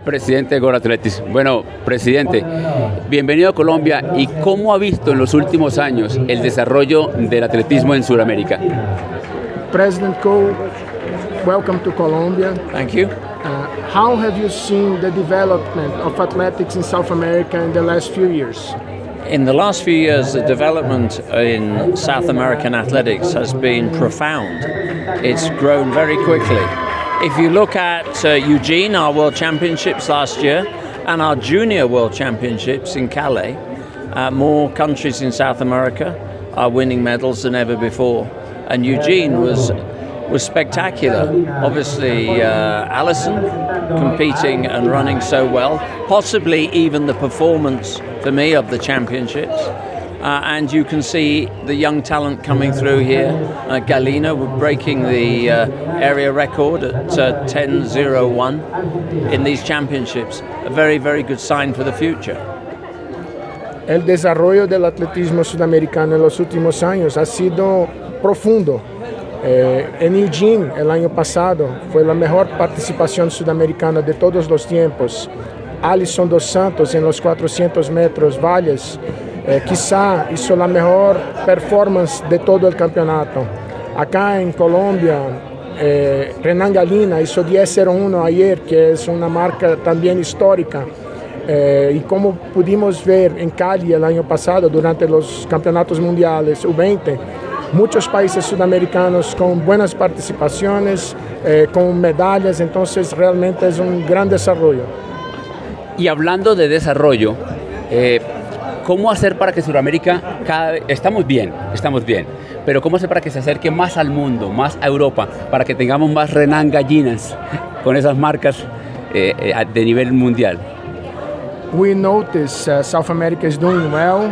Presidente de Atletismo. Bueno, presidente, bienvenido a Colombia. ¿Y cómo ha visto en los últimos años el desarrollo del atletismo en Sudamérica? President Coe, welcome to Colombia. Thank you. How have you seen the development of athletics in South America in the last few years? In the last few years, the development in South American athletics has been profound. It's grown very quickly. If you look at Eugene, our World Championships last year, and our Junior World Championships in Calais, more countries in South America are winning medals than ever before. And Eugene was spectacular. Obviously, Alison competing and running so well, possibly even the performance for me of the championships. And you can see the young talent coming through here. Galina breaking the area record at 10:01 in these championships. A very, very good sign for the future. El desarrollo del atletismo sudamericano en los últimos años ha sido profundo. En Eugene, el año pasado, fue la mejor participación sudamericana de todos los tiempos. Alison dos Santos en los 400 metros valles, quizá hizo la mejor performance de todo el campeonato. Acá en Colombia, Renan Galina hizo 10:01 ayer, que es una marca también histórica. Y como pudimos ver en Cali el año pasado, durante los campeonatos mundiales U20, muchos países sudamericanos con buenas participaciones, con medallas, entonces realmente es un gran desarrollo. Y hablando de desarrollo, ¿cómo hacer para que Suramérica estamos bien, pero cómo hacer para que se acerque más al mundo, más a Europa, para que tengamos más Renan Gallinas con esas marcas de nivel mundial? We notice South America is doing well,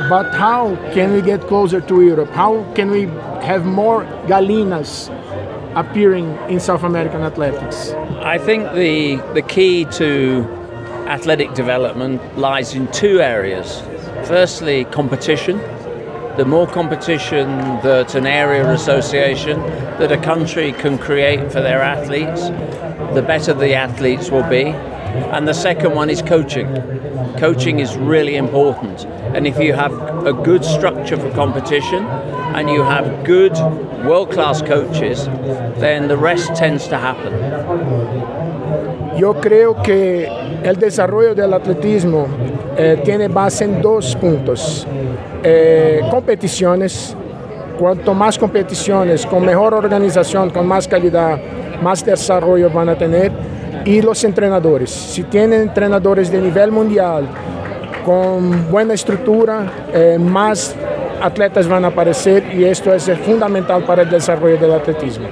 but how can we get closer to Europe? How can we have more Galinas appearing in South American athletics? I think the key to athletic development lies in two areas. Firstly, competition. The more competition that an area association, that a country can create for their athletes, the better the athletes will be. And the second one is coaching. Coaching is really important. And if you have a good structure for competition and you have good world-class coaches, then the rest tends to happen. Yo creo que el desarrollo del atletismo tiene base en dos puntos. Competiciones. Cuanto más competiciones, con mejor organización, con más calidad, más desarrollo van a tener. Y los entrenadores. Si tienen entrenadores de nivel mundial, con buena estructura, más atletas van a aparecer y esto es fundamental para el desarrollo del atletismo.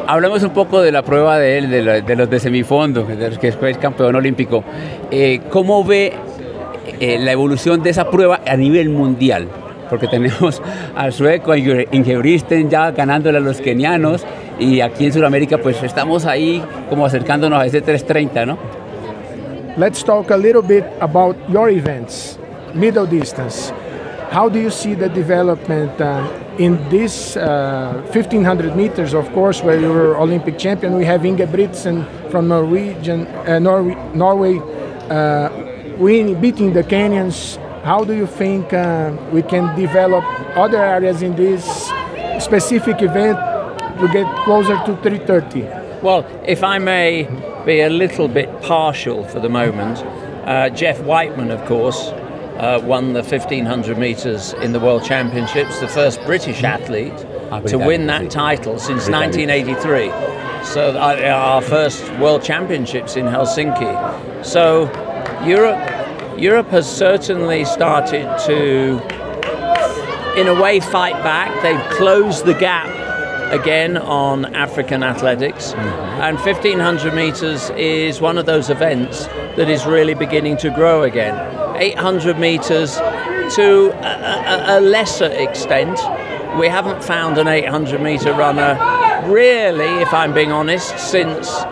Hablamos un poco de la prueba de él, de los de semifondo, que es campeón olímpico. ¿Cómo ve la evolución de esa prueba a nivel mundial? Porque tenemos al sueco Ingebrigtsen ya ganándole a los kenianos y aquí en Sudamérica pues estamos ahí como acercándonos a ese 3:30, ¿no? Let's talk a little bit about your events, middle distance. How do you see the development in this 1500 meters, of course, where you were Olympic champion? We have Ingebrigtsen from Norway, beating the Kenyans. How do you think we can develop other areas in this specific event to get closer to 3:30? Well, if I may be a little bit partial for the moment, Jeff Whiteman, of course, won the 1500 meters in the World Championships, the first British athlete to win that title since 1983. So our first World Championships in Helsinki. So Europe has certainly started to, in a way, fight back. They've closed the gap again on African athletics. And 1500 meters is one of those events that is really beginning to grow again. 800 meters to a lesser extent. We haven't found an 800 meter runner really, if I'm being honest, since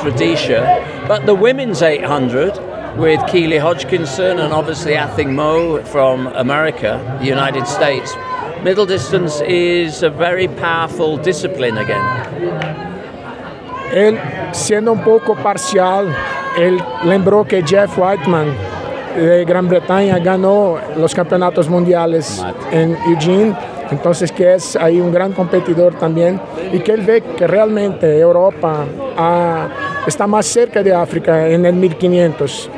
Rhodesia. But the women's 800 with Keely Hodgkinson and obviously Athing Mo from America, the United States, middle distance is a very powerful discipline again. Él, siendo un poco parcial, él lembró que Jeff Whiteman de Gran Bretaña ganó los campeonatos mundiales en Eugene, entonces que es ahí un gran competidor también, y que él ve que realmente Europa está más cerca de África en el 1500.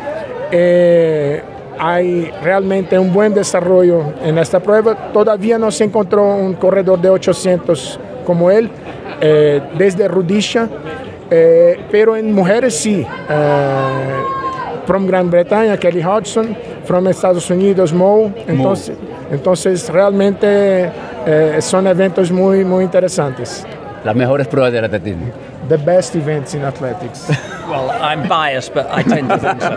Hay realmente un buen desarrollo en esta prueba. Todavía no se encontró un corredor de 800 como él, desde Rudisha, pero en mujeres sí. From Gran Bretaña, Kelly Hodgson, from Estados Unidos, Mo. Entonces realmente son eventos muy interesantes. Las mejores pruebas del atletismo. The best events in athletics. Well, I'm biased, but I tend to think so.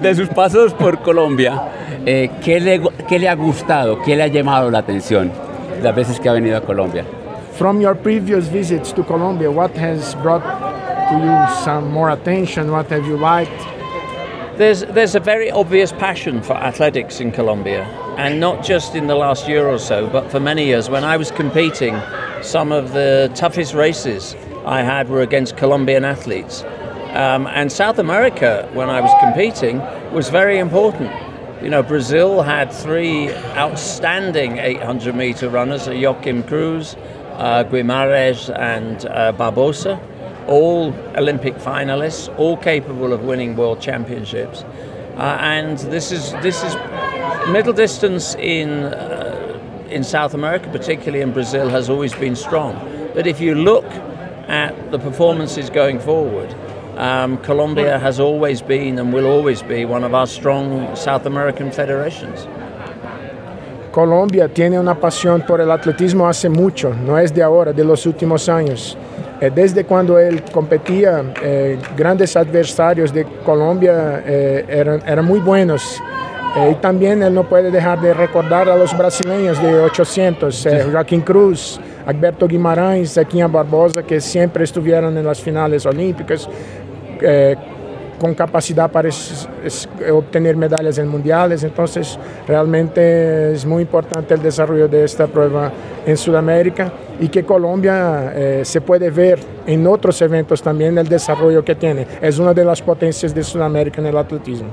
De sus pasos por Colombia, ¿qué le ha gustado, qué le ha llamado la atención las veces que ha venido a Colombia? From your previous visits to Colombia, what has brought to you some more attention? What have you liked? There's a very obvious passion for athletics in Colombia, and not just in the last year or so, but for many years. When I was competing, some of the toughest races I had were against Colombian athletes. And South America, when I was competing, was very important. You know, Brazil had 3 outstanding 800-meter runners, Joaquim Cruz, Guimarães and Barbosa, all Olympic finalists, all capable of winning world championships. And this is middle distance in South America, particularly in Brazil, has always been strong. But if you look at the performances going forward, Colombia has always been and will always be one of our strong South American federations. Colombia tiene una pasión por el atletismo hace mucho, no es de ahora, de los últimos años. Desde cuando él competía, grandes adversarios de Colombia eran muy buenos. Y también él no puede dejar de recordar a los brasileños de 800, Joaquim Cruz, Alberto Guimarães, Zequinha Barbosa, que siempre estuvieron en las finales olímpicas, con capacidad para obtener medallas en mundiales. Entonces realmente es muy importante el desarrollo de esta prueba en Sudamérica, y que Colombia se puede ver en otros eventos también el desarrollo que tiene. Es una de las potencias de Sudamérica en el atletismo.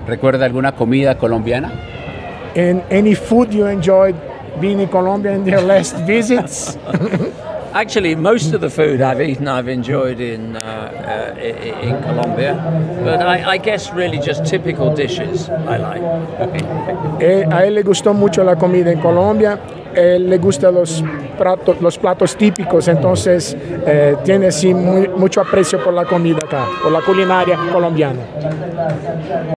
¿Recuerda alguna comida colombiana? Any food you enjoyed being in Colombia in your last visits? Actually, most of the food I've eaten, I've enjoyed in Colombia, but I guess really just typical dishes I like. A él le gustó mucho la comida en Colombia, le gustan los platos típicos, entonces tiene sí mucho aprecio por la comida acá, por la culinaria colombiana.